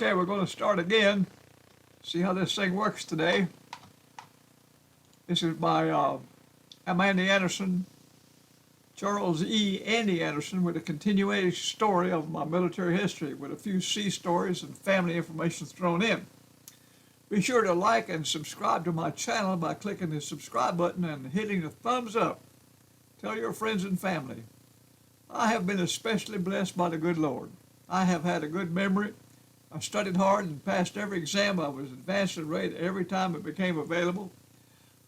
Okay, we're going to start again. See how this thing works today. This is by I'm Andy Anderson, Charles E. Andy Anderson, with a continuation story of my military history with a few sea stories and family information thrown in. Be sure to like and subscribe to my channel by clicking the subscribe button and hitting the thumbs up. Tell your friends and family. I have been especially blessed by the good Lord. I have had a good memory. I studied hard and passed every exam. I was advanced and rated every time it became available.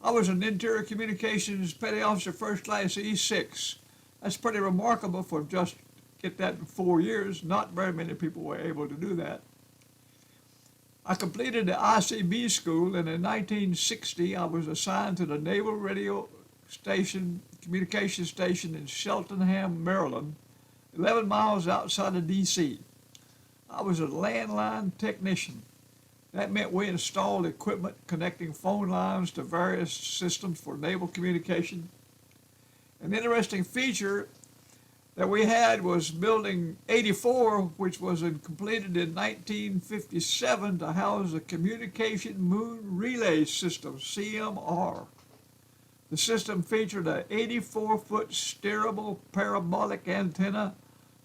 I was an Interior Communications Petty Officer First Class E6. That's pretty remarkable for just get that in 4 years. Not very many people were able to do that. I completed the ICB school, and in 1960 I was assigned to the Naval Radio Station, Communication Station in Cheltham, Maryland, 11 miles outside of D.C. I was a landline technician. That meant we installed equipment connecting phone lines to various systems for naval communication. An interesting feature that we had was Building 84, which was completed in 1957 to house the Communication Moon Relay System, CMR. The system featured an 84-foot steerable parabolic antenna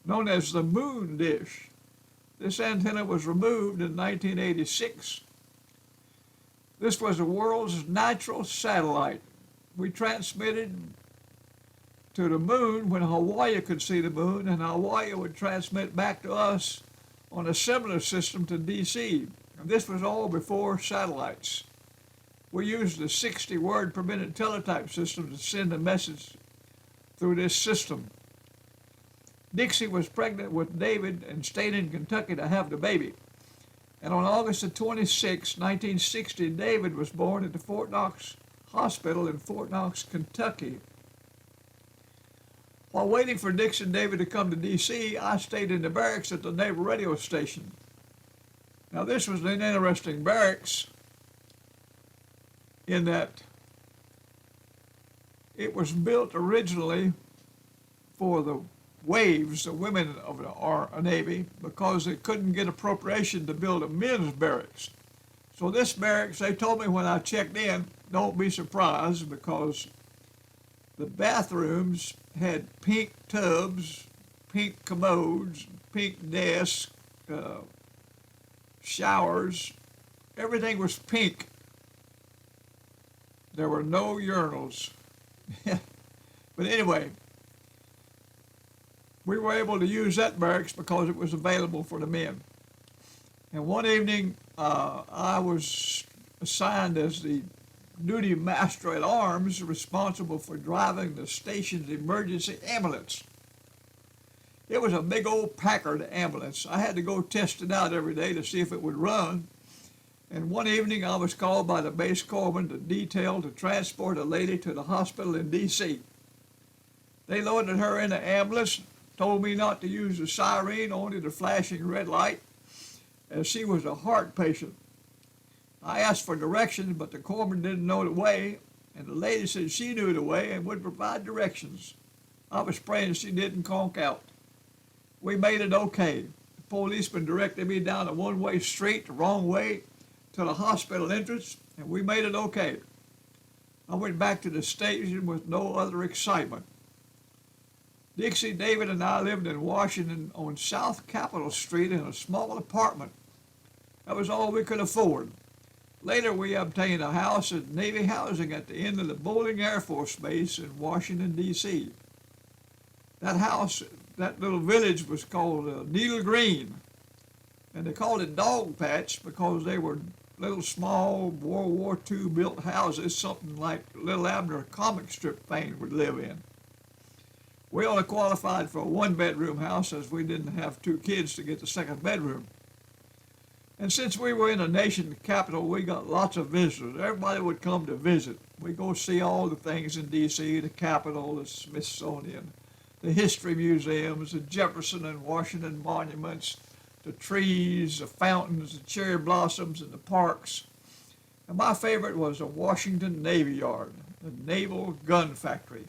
known as the Moon Dish. This antenna was removed in 1986. This was the world's natural satellite. We transmitted to the moon when Hawaii could see the moon, and Hawaii would transmit back to us on a similar system to DC. And this was all before satellites. We used the 60-word per minute teletype system to send a message through this system. Dixie was pregnant with David and stayed in Kentucky to have the baby. And on August the 26, 1960, David was born at the Fort Knox Hospital in Fort Knox, Kentucky. While waiting for Dixie and David to come to D.C., I stayed in the barracks at the Naval Radio Station. Now, this was an interesting barracks in that it was built originally for the waves, the women of our Navy, because they couldn't get appropriation to build a men's barracks. So this barracks, they told me when I checked in, don't be surprised, because the bathrooms had pink tubs, pink commodes, pink desks, showers. Everything was pink. There were no urinals. But anyway, we were able to use that barracks because it was available for the men. And one evening, I was assigned as the duty master at arms responsible for driving the station's emergency ambulance. It was a big old Packard ambulance. I had to go test it out every day to see if it would run. And one evening, I was called by the base corpsman to detail to transport a lady to the hospital in D.C. They loaded her in the ambulance, told me not to use the siren, only the flashing red light, as she was a heart patient. I asked for directions, but the corpsman didn't know the way, and the lady said she knew the way and would provide directions. I was praying she didn't conk out. We made it okay. The policeman directed me down a one-way street the wrong way to the hospital entrance, and we made it okay. I went back to the station with no other excitement. Dixie, David, and I lived in Washington on South Capitol Street in a small apartment. That was all we could afford. Later, we obtained a house at Navy housing at the end of the Bowling Air Force Base in Washington, D.C. That house, that little village was called Needle Green, and they called it Dog Patch because they were little small World War II built houses, something like Little Abner comic strip fame would live in. We only qualified for a one-bedroom house as we didn't have 2 kids to get the second bedroom. And since we were in a nation capital, we got lots of visitors. Everybody would come to visit. We go see all the things in D.C., the Capitol, the Smithsonian, the history museums, the Jefferson and Washington monuments, the trees, the fountains, the cherry blossoms, and the parks. And my favorite was the Washington Navy Yard, the Naval Gun Factory,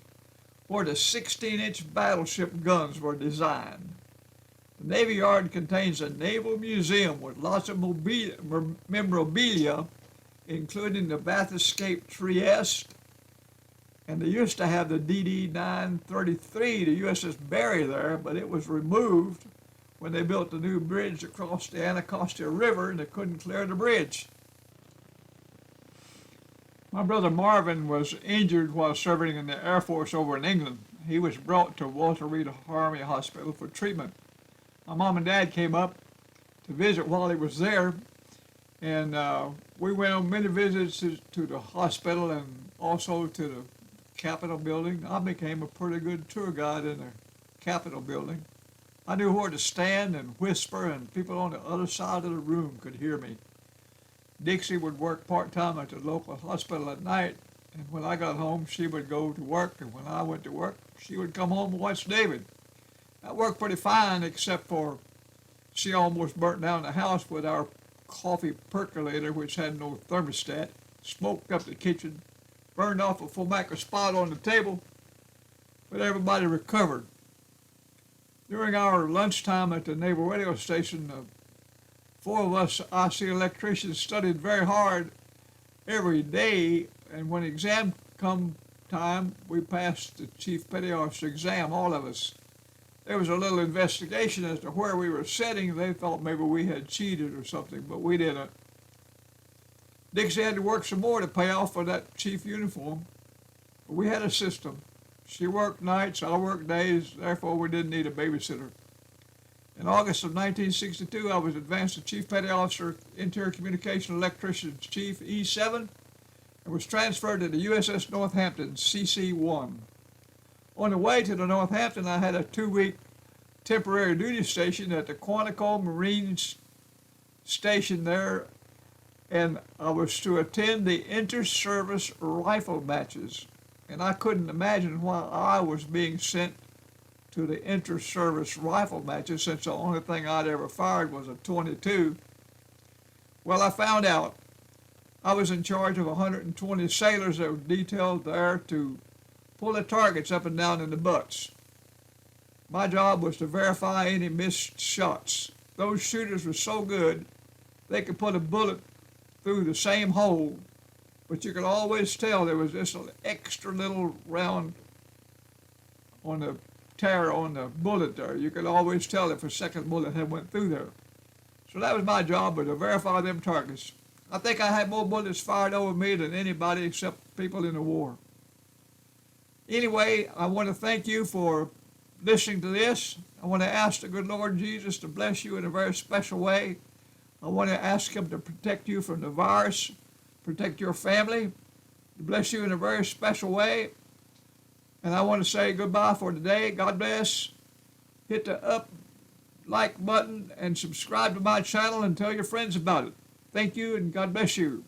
where the 16-inch battleship guns were designed. The Navy Yard contains a naval museum with lots of memorabilia, including the Bathyscaphe Trieste, and they used to have the DD-933, the USS Barry there, but it was removed when they built the new bridge across the Anacostia River and they couldn't clear the bridge. My brother Marvin was injured while serving in the Air Force over in England. He was brought to Walter Reed Army Hospital for treatment. My mom and dad came up to visit while he was there, and we went on many visits to the hospital and also to the Capitol building. I became a pretty good tour guide in the Capitol building. I knew where to stand and whisper, and people on the other side of the room could hear me. Dixie would work part-time at the local hospital at night, and when I got home, she would go to work, and when I went to work, she would come home and watch David. That worked pretty fine, except for she almost burnt down the house with our coffee percolator, which had no thermostat, smoked up the kitchen, burned off a formica spot on the table, but everybody recovered. During our lunchtime at the Naval radio station, 4 of us IC electricians studied very hard every day, and when exam come time, we passed the Chief Petty Officer exam, all of us. There was a little investigation as to where we were sitting. They thought maybe we had cheated or something, but we didn't. Dixie had to work some more to pay off for that chief uniform, but we had a system. She worked nights, I worked days, therefore we didn't need a babysitter. In August of 1962, I was advanced to Chief Petty Officer, Interior Communication Electrician Chief E7, and was transferred to the USS Northampton, CC-1. On the way to the Northampton, I had a 2-week temporary duty station at the Quantico Marine Station there, and I was to attend the inter-service rifle matches. And I couldn't imagine why I was being sent to the inter-service rifle matches, since the only thing I'd ever fired was a .22. Well, I found out. I was in charge of 120 sailors that were detailed there to pull the targets up and down in the butts. My job was to verify any missed shots. Those shooters were so good, they could put a bullet through the same hole, but you could always tell there was this extra little round on the tear on the bullet there. You could always tell if a second bullet had went through there. So that was my job, was to verify them targets. I think I had more bullets fired over me than anybody except people in the war. Anyway, I want to thank you for listening to this. I want to ask the good Lord Jesus to bless you in a very special way. I want to ask him to protect you from the virus, protect your family, to bless you in a very special way. And I want to say goodbye for today. God bless. Hit the like button and subscribe to my channel and tell your friends about it. Thank you and God bless you.